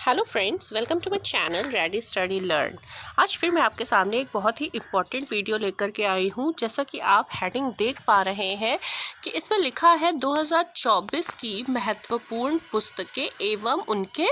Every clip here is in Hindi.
Hello friends, welcome to my channel ready study learn. आज फिर मैं आपके सामने एक बहुत ही इम्पॉर्टेंट वीडियो लेकर के आई हूँ। जैसा कि आप हेडिंग देख पा रहे हैं कि इसमें लिखा है 2024 की महत्वपूर्ण पुस्तकें एवं उनके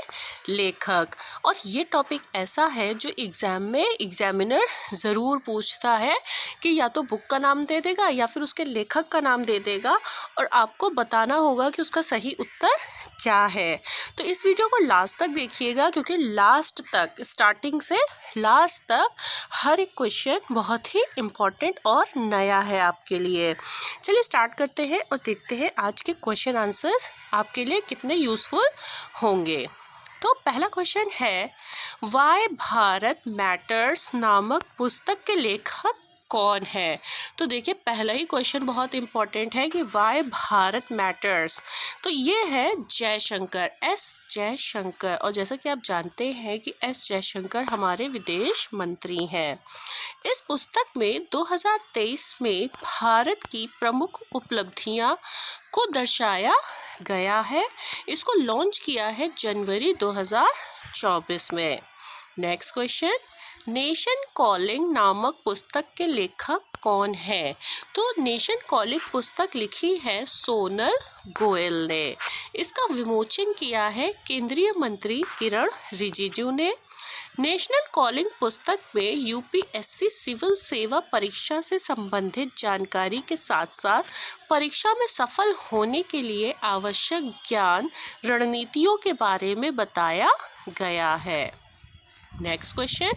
लेखक। और ये टॉपिक ऐसा है जो एग्ज़ाम में एग्जामिनर ज़रूर पूछता है कि या तो बुक का नाम दे देगा या फिर उसके लेखक का नाम दे देगा और आपको बताना होगा कि उसका सही उत्तर क्या है। तो इस वीडियो को लास्ट तक देखिएगा, क्योंकि लास्ट तक, स्टार्टिंग से लास्ट तक हर एक क्वेश्चन बहुत ही इम्पोर्टेंट और नया है आपके लिए। चलिए स्टार्ट करते हैं और देखते हैं आज के क्वेश्चन आंसर्स आपके लिए कितने यूज़फुल होंगे। तो पहला क्वेश्चन है, वाई भारत मैटर्स नामक पुस्तक के लेखक कौन है। तो देखिए, पहला ही क्वेश्चन बहुत इंपॉर्टेंट है कि वाई भारत मैटर्स। तो ये है जयशंकर, एस जयशंकर। और जैसा कि आप जानते हैं कि एस जयशंकर हमारे विदेश मंत्री हैं। इस पुस्तक में 2023 में भारत की प्रमुख उपलब्धियां को दर्शाया गया है। इसको लॉन्च किया है जनवरी 2024 में। नेक्स्ट क्वेश्चन, नेशन कॉलिंग नामक पुस्तक के लेखक कौन है। तो नेशन कॉलिंग पुस्तक लिखी है सोनल गोयल ने। इसका विमोचन किया है केंद्रीय मंत्री किरण रिजिजू ने। नेशनल कॉलिंग पुस्तक में यूपीएससी सिविल सेवा परीक्षा से संबंधित जानकारी के साथ साथ परीक्षा में सफल होने के लिए आवश्यक ज्ञान रणनीतियों के बारे में बताया गया है। नेक्स्ट क्वेश्चन,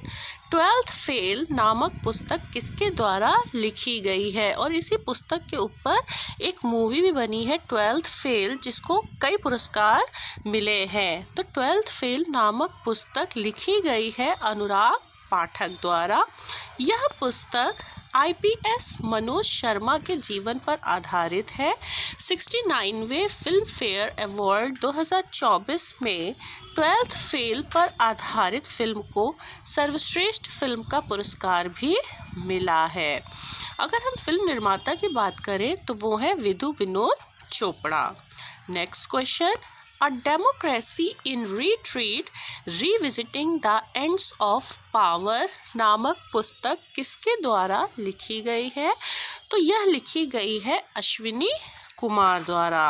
12th फेल नामक पुस्तक किसके द्वारा लिखी गई है। और इसी पुस्तक के ऊपर एक मूवी भी बनी है 12th फेल, जिसको कई पुरस्कार मिले हैं। तो 12th फेल नामक पुस्तक लिखी गई है अनुराग पाठक द्वारा। यह पुस्तक IPS मनोज शर्मा के जीवन पर आधारित है। 69वें फिल्म फेयर अवार्ड 2024 में 12th फेल पर आधारित फिल्म को सर्वश्रेष्ठ फिल्म का पुरस्कार भी मिला है। अगर हम फिल्म निर्माता की बात करें तो वो है Vidhu Vinod Chopra. Next question, A Democracy in Retreat Revisiting the Ends of Power नामक पुस्तक किसके द्वारा लिखी गई है। तो यह लिखी गई है अश्विनी कुमार द्वारा।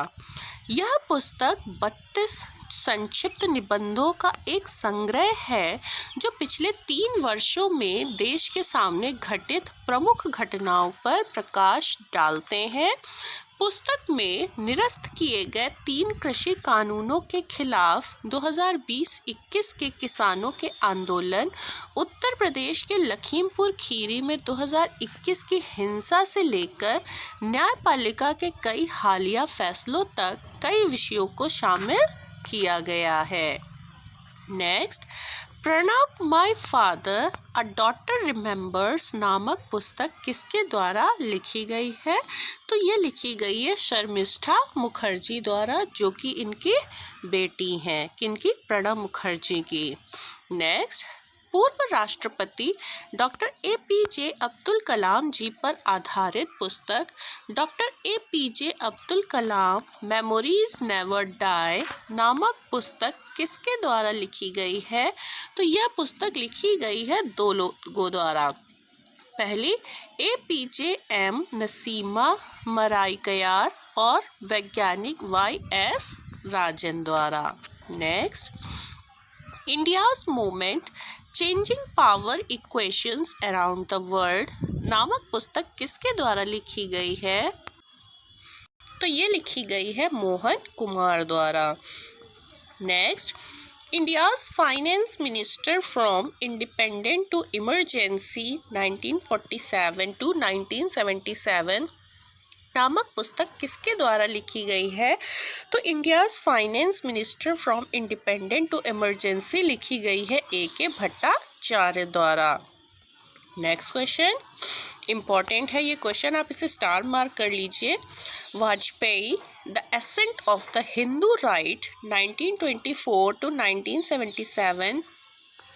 यह पुस्तक 32 संक्षिप्त निबंधों का एक संग्रह है जो पिछले 3 वर्षों में देश के सामने घटित प्रमुख घटनाओं पर प्रकाश डालते हैं। पुस्तक में निरस्त किए गए 3 कृषि कानूनों के खिलाफ 2020-21 के किसानों के आंदोलन, उत्तर प्रदेश के लखीमपुर खीरी में 2021 की हिंसा से लेकर न्यायपालिका के कई हालिया फैसलों तक कई विषयों को शामिल किया गया है। Next, Pranab my father a daughter remembers नामक पुस्तक किसके द्वारा लिखी गई है। तो ये लिखी गई है शर्मिष्ठा मुखर्जी द्वारा, जो कि इनकी बेटी हैं, किनकी, प्रणब मुखर्जी की। नेक्स्ट, पूर्व राष्ट्रपति डॉक्टर APJ अब्दुल कलाम जी पर आधारित पुस्तक doctor APJ Abdul Kalam memories never die नामक पुस्तक किसके द्वारा लिखी गई है। तो यह पुस्तक लिखी गई है 2 लोगों द्वारा। पहली APJ M नसीमा मराइकयार और वैज्ञानिक YS राजन द्वारा। Next, India's movement changing power equations around the world नामक पुस्तक किसके द्वारा लिखी गई है। तो ये लिखी गई है मोहन कुमार द्वारा। Next, India's finance minister from independent to emergency 1947 to 1977 नामक पुस्तक किसके द्वारा लिखी गई है। तो India's finance minister from independent to emergency लिखी गई है AK भट्टाचार्य द्वारा। नेक्स्ट क्वेश्चन इंपॉर्टेंट है ये क्वेश्चन, आप इसे स्टार मार्क कर लीजिए। Vajpayee the ascent of the Hindu right 1924 to 1977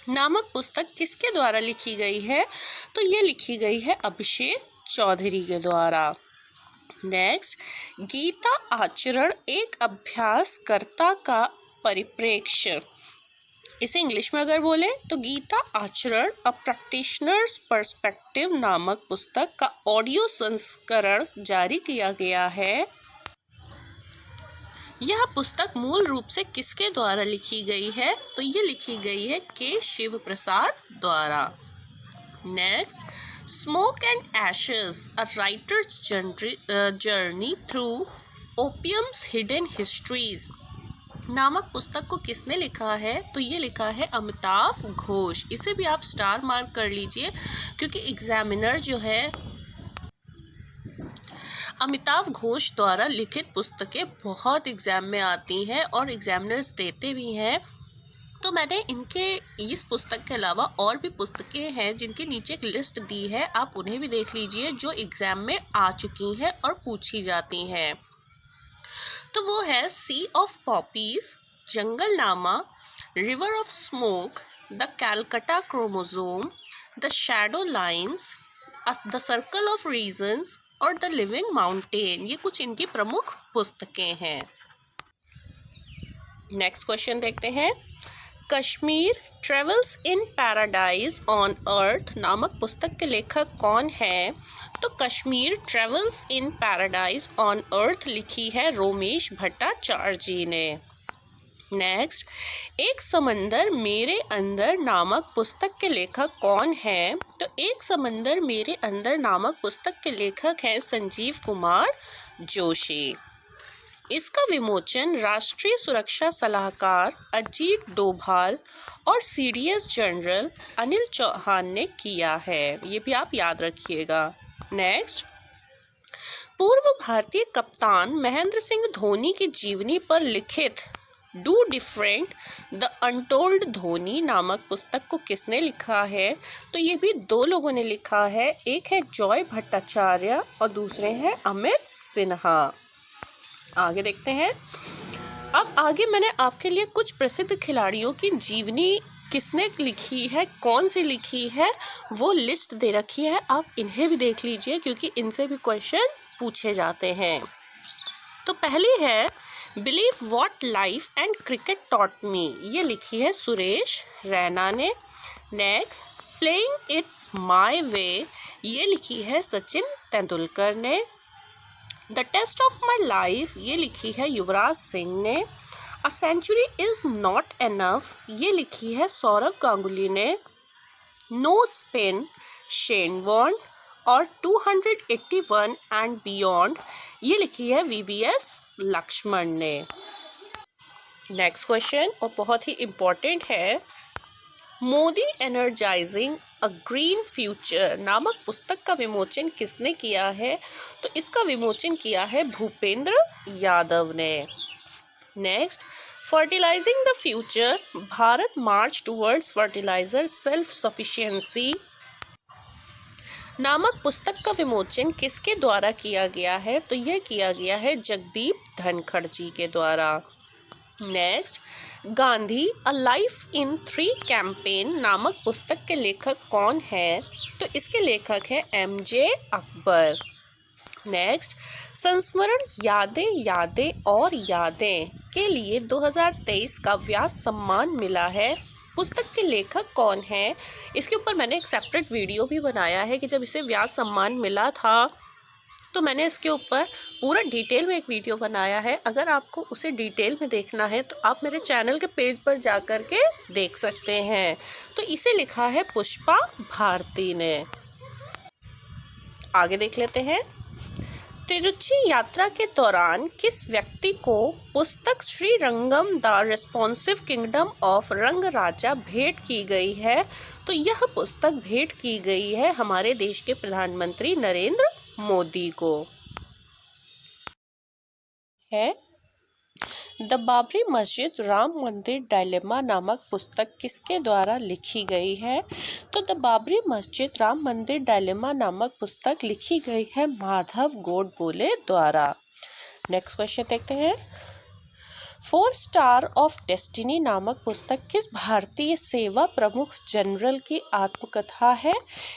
नामक पुस्तक किसके द्वारा लिखी गई है। तो ये लिखी गई है अभिषेक चौधरी के द्वारा। नेक्स्ट, गीता आचरण एक अभ्यासकर्ता का परिप्रेक्ष्य इसे इंग्लिश में अगर बोले तो गीता आचरण अ प्रैक्टिशनर्स पर्सपेक्टिव नामक पुस्तक का ऑडियो संस्करण जारी किया गया है। यह पुस्तक मूल रूप से किसके द्वारा लिखी गई है? तो ये लिखी गई है के शिव प्रसाद द्वारा। Next, smoke and ashes a writer's journey through opium's hidden histories नामक पुस्तक को किसने लिखा है? तो ये लिखा है अमिताभ घोष। इसे भी आप स्टार मार्क कर लीजिए क्योंकि एग्जामिनर जो है अमिताभ घोष द्वारा लिखित पुस्तकें बहुत एग्जाम में आती हैं और एग्जामिनर्स देते भी हैं। तो मैंने इनके इस पुस्तक के अलावा और भी पुस्तकें हैं जिनके नीचे एक लिस्ट दी है, आप उन्हें भी देख लीजिए जो एग्जाम में आ चुकी हैं और पूछी जाती हैं। तो वो है sea of poppies, Jungle Nama, river of smoke, the Calcutta chromosome, the shadow lines, the circle of reasons और द लिविंग माउंटेन। ये कुछ इनकी प्रमुख पुस्तकें हैं। नेक्स्ट क्वेश्चन देखते हैं। Kashmir travels in paradise on earth नामक पुस्तक के लेखक कौन है? तो Kashmir travels in paradise on earth लिखी है रोमेश भट्टाचार्य जी ने। नेक्स्ट, एक समंदर मेरे अंदर नामक पुस्तक के लेखक कौन है? तो एक समंदर मेरे अंदर नामक पुस्तक के लेखक हैं संजीव कुमार जोशी। इसका विमोचन राष्ट्रीय सुरक्षा सलाहकार अजीत डोभाल और सीडीएस जनरल अनिल चौहान ने किया है, ये भी आप याद रखिएगा। नेक्स्ट, पूर्व भारतीय कप्तान महेंद्र सिंह धोनी की जीवनी पर लिखित do different the untold Dhoni नामक पुस्तक को किसने लिखा है? तो ये भी दो लोगों ने लिखा है, एक है जॉय भट्टाचार्य और दूसरे हैं अमित सिन्हा। आगे देखते हैं। अब आगे मैंने आपके लिए कुछ प्रसिद्ध खिलाड़ियों की जीवनी किसने लिखी है, कौन सी लिखी है, वो लिस्ट दे रखी है, आप इन्हें भी देख लीजिए क्योंकि इनसे भी क्वेश्चन पूछे जाते हैं। तो पहली है believe what life and cricket taught me, ये लिखी है सुरेश रैना ने। Next, playing it's my way, ये लिखी है सचिन तेंदुलकर ने। The test of my life, ये लिखी है युवराज सिंह ने। A century is not enough, ये लिखी है सौरव गांगुली ने। नो स्पिन शेन वॉर्न और 281 एंड बियॉन्ड, ये लिखी है वीवीएस लक्ष्मण ने। नेक्स्ट क्वेश्चन और बहुत ही इम्पोर्टेंट है। मोदी एनर्जाइजिंग अ ग्रीन फ्यूचर नामक पुस्तक का विमोचन किसने किया है? तो इसका विमोचन किया है भूपेंद्र यादव ने। Next, fertilizing the future Bharat march towards fertilizer self sufficiency नामक पुस्तक का विमोचन किसके द्वारा किया गया है? तो यह किया गया है जगदीप धनखड़ जी के द्वारा। Next, Gandhi a life in 3 campaign नामक पुस्तक के लेखक कौन है? तो इसके लेखक है एमजे अकबर। नेक्स्ट, संस्मरण यादें यादें और यादें के लिए 2023 का व्यास सम्मान मिला है, पुस्तक के लेखक कौन है? इसके ऊपर मैंने एक सेपरेट वीडियो भी बनाया है कि जब इसे व्यास सम्मान मिला था तो मैंने इसके ऊपर पूरा डिटेल में एक वीडियो बनाया है। अगर आपको उसे डिटेल में देखना है तो आप मेरे चैनल के पेज पर जा कर के देख सकते हैं। तो इसे लिखा है पुष्पा भारती ने। आगे देख लेते हैं। तिरुचि यात्रा के दौरान किस व्यक्ति को पुस्तक Srirangam the responsive kingdom of रंग राजा भेंट की गई है? तो यह पुस्तक भेंट की गई है हमारे देश के प्रधानमंत्री नरेंद्र मोदी को। है द बाबरी मस्जिद राम मंदिर डायलेमा नामक पुस्तक किसके द्वारा लिखी गई है? तो द बाबरी मस्जिद राम मंदिर डायलेमा नामक पुस्तक लिखी गई है माधव गोडबोले द्वारा। नेक्स्ट क्वेश्चन देखते हैं। 4 स्टार ऑफ डेस्टिनी नामक पुस्तक किस भारतीय सेवा प्रमुख जनरल की आत्मकथा है?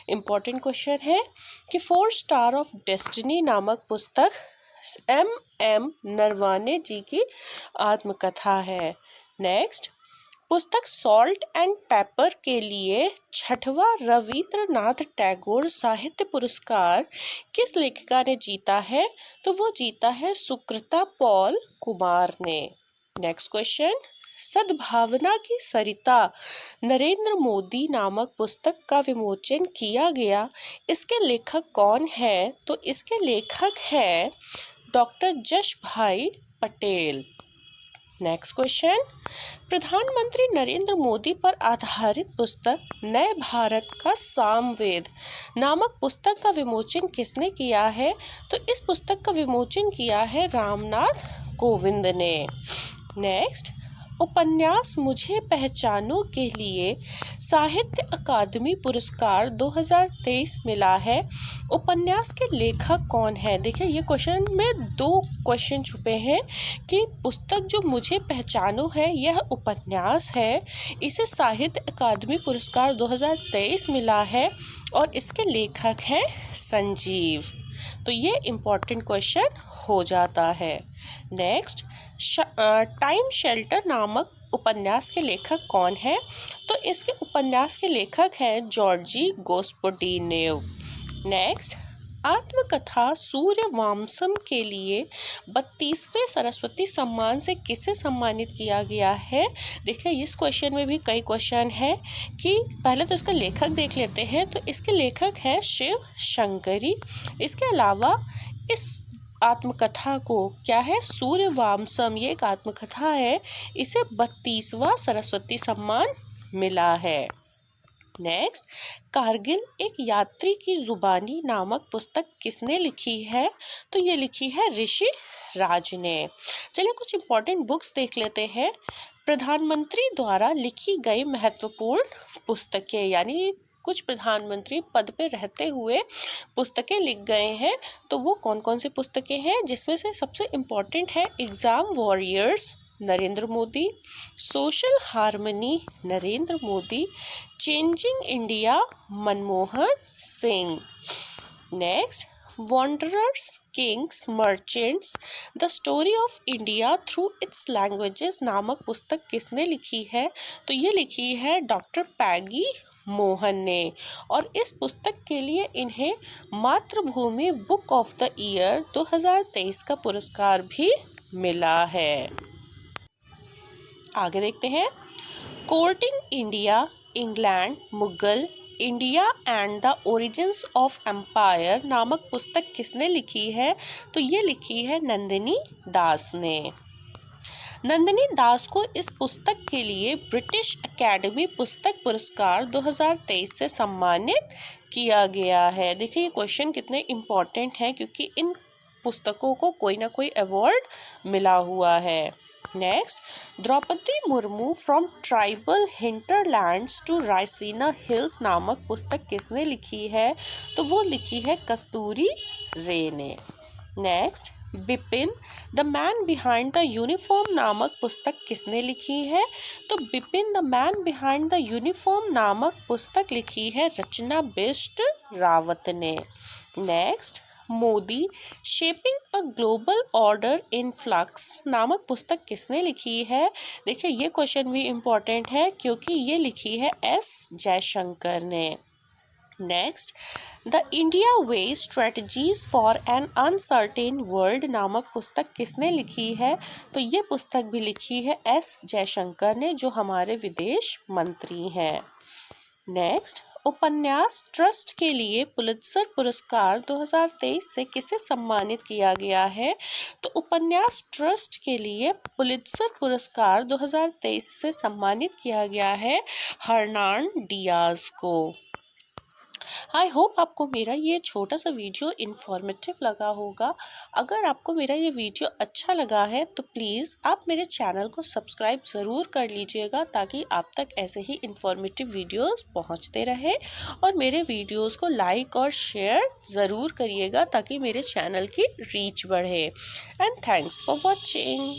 इम्पोर्टेंट क्वेश्चन है कि 4 स्टार ऑफ डेस्टिनी नामक पुस्तक एम नरवाने जी की आत्मकथा है। नेक्स्ट, पुस्तक सॉल्ट एंड पेपर के लिए 6वां रविंद्रनाथ टैगोर साहित्य पुरस्कार किस लेखिका ने जीता है? तो वो जीता है सुकृता पॉल कुमार ने। नेक्स्ट क्वेश्चन, सद्भावना की सरिता नरेंद्र मोदी नामक पुस्तक का विमोचन किया गया, इसके लेखक कौन है? तो इसके लेखक है डॉक्टर जश भाई पटेल। नेक्स्ट क्वेश्चन, प्रधानमंत्री नरेंद्र मोदी पर आधारित पुस्तक नए भारत का सामवेद नामक पुस्तक का विमोचन किसने किया है? तो इस पुस्तक का विमोचन किया है रामनाथ कोविंद ने। नेक्स्ट, उपन्यास मुझे पहचानो के लिए साहित्य अकादमी पुरस्कार 2023 मिला है, उपन्यास के लेखक कौन है? देखिए ये क्वेश्चन में 2 क्वेश्चन छुपे हैं कि पुस्तक जो मुझे पहचानो है यह उपन्यास है, इसे साहित्य अकादमी पुरस्कार 2023 मिला है और इसके लेखक हैं संजीव। तो ये इम्पोर्टेंट क्वेश्चन हो जाता है। नेक्स्ट, टाइम शेल्टर नामक उपन्यास के लेखक कौन है? तो इसके उपन्यास के लेखक हैं जॉर्जी गोस्पोडिनेव। नेक्स्ट, आत्मकथा सूर्यवंशम के लिए 32वें सरस्वती सम्मान से किसे सम्मानित किया गया है? देखिए इस क्वेश्चन में भी कई क्वेश्चन है कि पहले तो इसका लेखक देख लेते हैं। तो इसके लेखक है शिव शंकरी। इसके अलावा इस आत्मकथा को क्या है, सूर्यवंशम, ये एक आत्मकथा है, इसे 32वां सरस्वती सम्मान मिला है। नेक्स्ट, कारगिल एक यात्री की जुबानी नामक पुस्तक किसने लिखी है? तो ये लिखी है ऋषि राज ने। चलिए कुछ इंपॉर्टेंट बुक्स देख लेते हैं। प्रधानमंत्री द्वारा लिखी गई महत्वपूर्ण पुस्तकें, यानी कुछ प्रधानमंत्री पद पे रहते हुए पुस्तकें लिख गए हैं, तो वो कौन कौन सी पुस्तकें हैं? जिसमें से सबसे इम्पोर्टेंट है exam warriors Narendra Modi, social harmony Narendra Modi, changing India Manmohan Singh. Next, wanderers Kings merchants the story of India through it's languages नामक पुस्तक किसने लिखी है? तो ये लिखी है डॉक्टर पैगी मोहन ने और इस पुस्तक के लिए इन्हें मातृभूमि बुक ऑफ द ईयर 2023 का पुरस्कार भी मिला है। आगे देखते हैं, courting India England Mughal India and the origins of empire नामक पुस्तक किसने लिखी है? तो ये लिखी है नंदिनी दास ने। नंदिनी दास को इस पुस्तक के लिए ब्रिटिश अकेडमी पुस्तक पुरस्कार 2023 से सम्मानित किया गया है। देखिए ये क्वेश्चन कितने इम्पोर्टेंट हैं क्योंकि इन पुस्तकों को कोई ना कोई अवार्ड मिला हुआ है। Next, Droupadi Murmu from tribal hinterlands to Raisina hills नामक पुस्तक किसने लिखी है? तो वो लिखी है कस्तूरी रे ने। Next, Bipin the man behind the uniform नामक पुस्तक किसने लिखी है? तो Bipin the man behind the uniform नामक पुस्तक लिखी है रचना बिष्ट रावत ने। Next, Modi shaping a global order in flux नामक पुस्तक किसने लिखी है? देखिए ये क्वेश्चन भी इम्पोर्टेंट है क्योंकि ये लिखी है एस जयशंकर ने। Next, the India way strategies for an uncertain world नामक पुस्तक किसने लिखी है? तो ये पुस्तक भी लिखी है एस जयशंकर ने, जो हमारे विदेश मंत्री हैं। नेक्स्ट, उपन्यास ट्रस्ट के लिए पुलित्जर पुरस्कार 2023 से किसे सम्मानित किया गया है? तो उपन्यास ट्रस्ट के लिए पुलित्जर पुरस्कार 2023 से सम्मानित किया गया है हर्नान डियाज को। आई होप आपको मेरा ये छोटा सा वीडियो इन्फॉर्मेटिव लगा होगा। अगर आपको मेरा ये वीडियो अच्छा लगा है तो प्लीज़ आप मेरे चैनल को सब्सक्राइब ज़रूर कर लीजिएगा ताकि आप तक ऐसे ही इन्फॉर्मेटिव वीडियोस पहुंचते रहें, और मेरे वीडियोस को लाइक और शेयर ज़रूर करिएगा ताकि मेरे चैनल की रीच बढ़े। And thanks for watching.